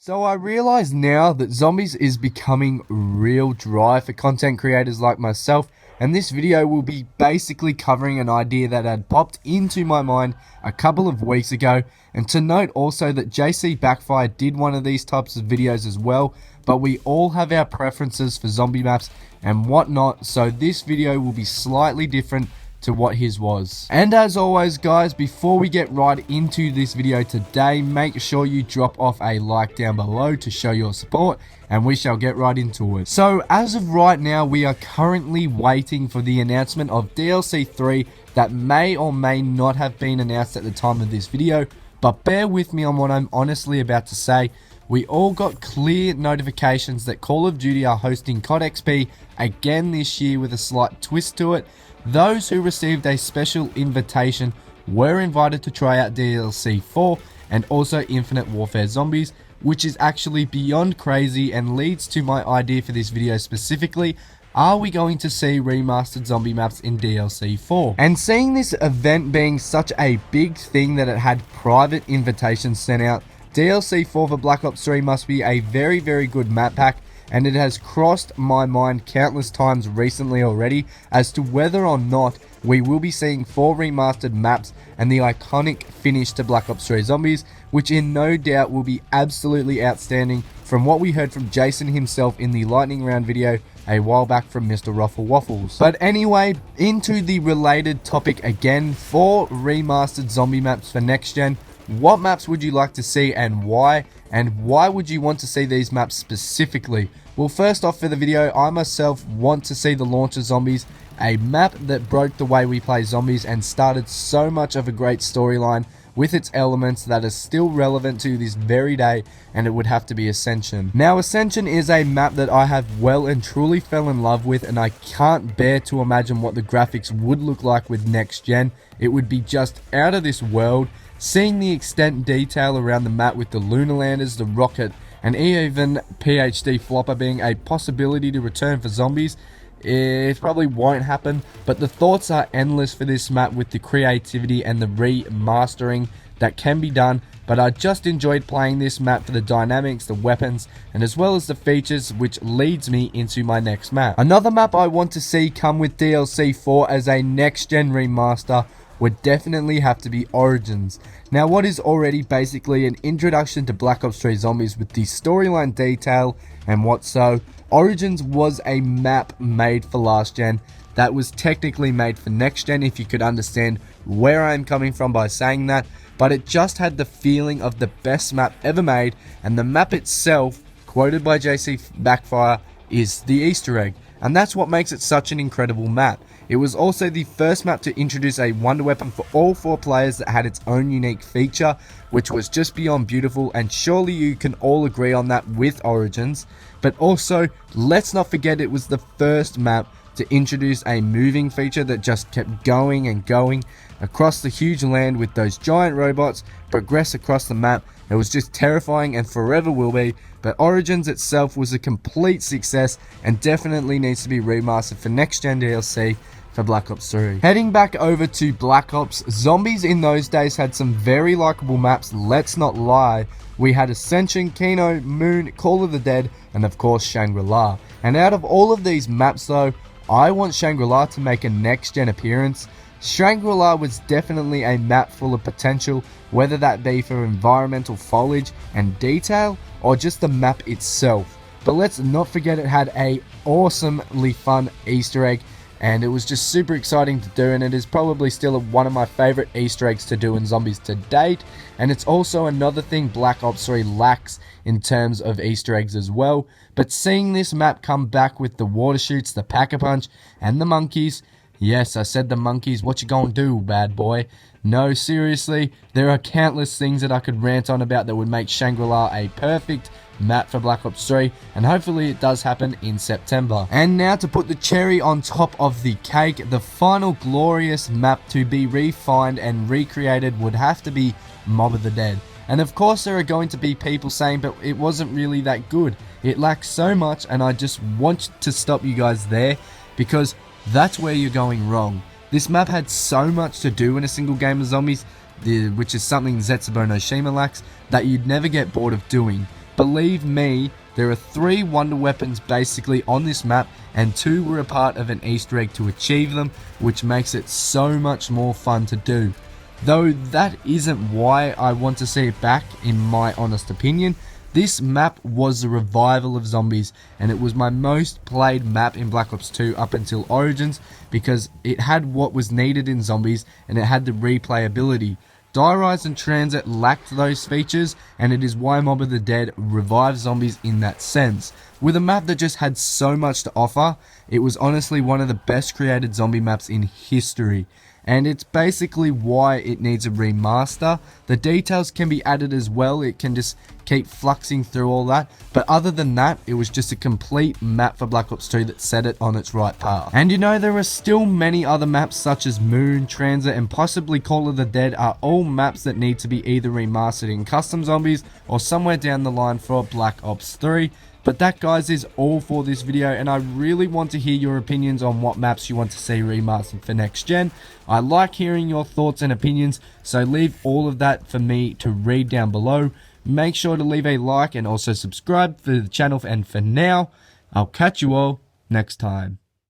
So I realize now that zombies is becoming real dry for content creators like myself, and this video will be basically covering an idea that had popped into my mind a couple of weeks ago. And to note also that JC Backfire did one of these types of videos as well, but we all have our preferences for zombie maps and whatnot, so this video will be slightly different to what his was. And as always guys, before we get right into this video today, make sure you drop off a like down below to show your support, and we shall get right into it. So as of right now, we are currently waiting for the announcement of DLC 3 that may or may not have been announced at the time of this video, but bear with me on what I'm honestly about to say. We all got clear notifications that Call of Duty are hosting COD XP again this year with a slight twist to it. Those who received a special invitation were invited to try out DLC 4 and also Infinite Warfare Zombies, which is actually beyond crazy and leads to my idea for this video specifically. Are we going to see remastered zombie maps in DLC 4? And seeing this event being such a big thing that it had private invitations sent out, DLC 4 for Black Ops 3 must be a very good map pack, and it has crossed my mind countless times recently already as to whether or not we will be seeing 4 remastered maps and the iconic finish to Black Ops 3 Zombies, which in no doubt will be absolutely outstanding from what we heard from Jason himself in the lightning round video a while back from Mr. Ruffle Waffles. But anyway, into the related topic again, 4 remastered zombie maps for next gen. What maps would you like to see and why? And why would you want to see these maps specifically? Well, first off for the video, I myself want to see the launch of Zombies, a map that broke the way we play zombies and started so much of a great storyline with its elements that is still relevant to this very day, and it would have to be Ascension. Now, Ascension is a map that I have well and truly fell in love with, and I can't bear to imagine what the graphics would look like with next gen. It would be just out of this world. Seeing the extent and detail around the map with the lunar landers, the rocket, and even PhD Flopper being a possibility to return for zombies, it probably won't happen, but the thoughts are endless for this map with the creativity and the remastering that can be done. But I just enjoyed playing this map for the dynamics, the weapons, and as well as the features, which leads me into my next map. Another map I want to see come with DLC 4 as a next gen remaster would definitely have to be Origins. Now, what is already basically an introduction to Black Ops 3 Zombies with the storyline detail and what so, Origins was a map made for last gen that was technically made for next gen, if you could understand where I'm coming from by saying that, but it just had the feeling of the best map ever made, and the map itself, quoted by JC Backfire, is the Easter egg, and that's what makes it such an incredible map. It was also the first map to introduce a wonder weapon for all 4 players that had its own unique feature, which was just beyond beautiful, and surely you can all agree on that with Origins. But also, let's not forget it was the first map to introduce a moving feature that just kept going and going across the huge land with those giant robots progress across the map. It was just terrifying and forever will be, but Origins itself was a complete success and definitely needs to be remastered for next gen DLC for Black Ops 3. Heading back over to Black Ops, zombies in those days had some very likable maps, let's not lie. We had Ascension, Kino, Moon, Call of the Dead, and of course Shangri-La. And out of all of these maps though, I want Shangri-La to make a next gen appearance. Shangri-La was definitely a map full of potential, whether that be for environmental foliage and detail or just the map itself. But let's not forget it had a awesomely fun Easter egg, and it was just super exciting to do, and it is probably still one of my favorite Easter eggs to do in Zombies to date. And it's also another thing Black Ops 3 lacks in terms of Easter eggs as well. But seeing this map come back with the water chutes, the Pack-a-Punch, and the monkeys, yes, I said the monkeys, what you gonna do, bad boy? No, seriously, there are countless things that I could rant on about that would make Shangri-La a perfect map for Black Ops 3, and hopefully it does happen in September. And now to put the cherry on top of the cake, the final glorious map to be refined and recreated would have to be Mob of the Dead. And of course there are going to be people saying, but it wasn't really that good. It lacks so much, and I just want to stop you guys there, because that's where you're going wrong. This map had so much to do in a single game of zombies, which is something Zetsubo no Shima lacks, that you'd never get bored of doing. Believe me, there are 3 wonder weapons basically on this map, and 2 were a part of an Easter egg to achieve them, which makes it so much more fun to do. Though that isn't why I want to see it back, in my honest opinion. This map was the revival of zombies, and it was my most played map in Black Ops 2 up until Origins, because it had what was needed in zombies, and it had the replayability. Die Rise and Transit lacked those features, and it is why Mob of the Dead revived zombies in that sense. With a map that just had so much to offer, it was honestly one of the best created zombie maps in history. And it's basically why it needs a remaster. The details can be added as well, it can just keep fluxing through all that, but other than that, it was just a complete map for Black Ops 2 that set it on its right path. And you know, there are still many other maps such as Moon, Transit, and possibly Call of the Dead are all maps that need to be either remastered in custom zombies or somewhere down the line for Black Ops 3. But that, guys, is all for this video, and I really want to hear your opinions on what maps you want to see remastered for next gen. I like hearing your thoughts and opinions, so leave all of that for me to read down below. Make sure to leave a like and also subscribe for the channel, and for now, I'll catch you all next time.